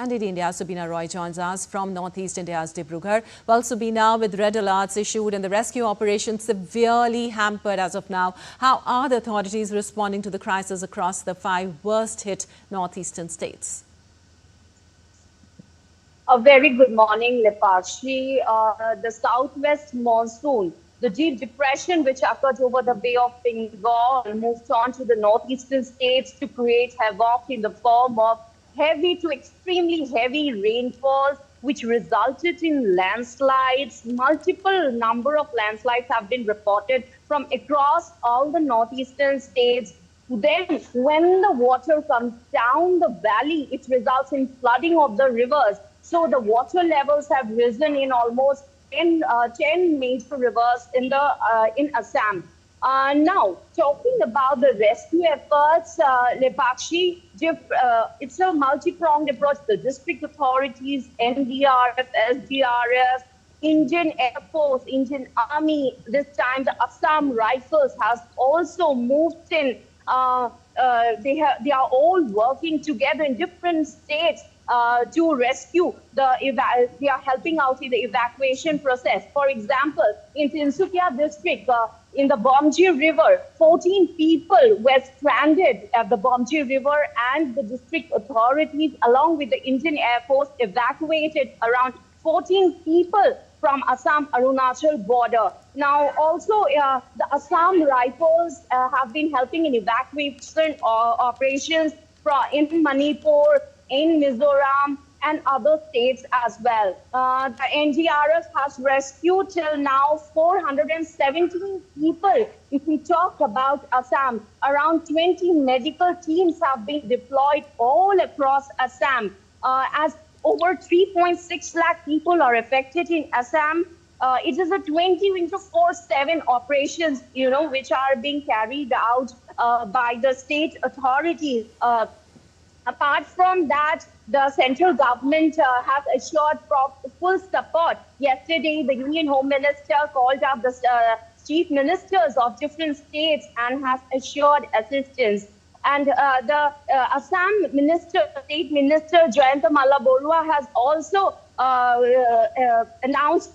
Indeed, India's Subina Roy joins us from Northeast India's Dibrugarh. Well, Subina, with red alerts issued and the rescue operation severely hampered as of now, how are the authorities responding to the crisis across the 5 worst-hit northeastern states? A very good morning, Lepakshi. The southwest monsoon, the deep depression which occurred over the Bay of Bengal, moved on to the northeastern states to create havoc in the form of heavy to extremely heavy rainfalls, which resulted in landslides. Multiple number of landslides have been reported from across all the northeastern states. Then, when the water comes down the valley, it results in flooding of the rivers. So the water levels have risen in almost 10 major rivers in Assam. Now, talking about the rescue efforts, Lepakshi, it's a multi-pronged approach. The district authorities, NDRF, SDRF, Indian Air Force, Indian Army, this time the Assam Rifles has also moved in. They are all working together in different states to rescue they are helping out in the evacuation process. For example, in Tinsukia district, in the Bomji River, 14 people were stranded at the Bomji River, and the district authorities, along with the Indian Air Force, evacuated around 14 people from Assam-Arunachal border. Now, also, the Assam Rifles have been helping in evacuation operations in Manipur, in Mizoram, and other states as well. The NDRF has rescued till now 417 people. If we talk about Assam, around 20 medical teams have been deployed all across Assam. As over 3.6 lakh people are affected in Assam, it is a 24/7 operations, which are being carried out by the state authorities. Apart from that, the central government has assured full support. Yesterday, the Union Home Minister called up the chief ministers of different states and has assured assistance. And the Assam State Minister Jayanta Malla Borua has also announced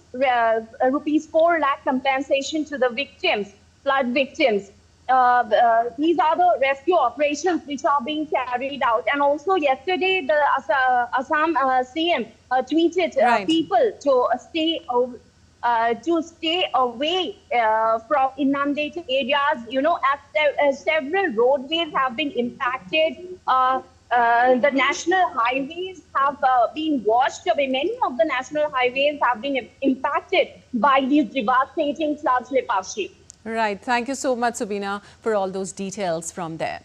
rupees 4 lakh compensation to the victims, flood victims. These are the rescue operations which are being carried out. And also yesterday, the Assam CM tweeted people to stay away from inundated areas. As several roadways have been impacted. The national highways have been washed away. Many of the national highways have been impacted by these devastating floods, Lepakshi. Right. Thank you so much, Subina, for all those details from there.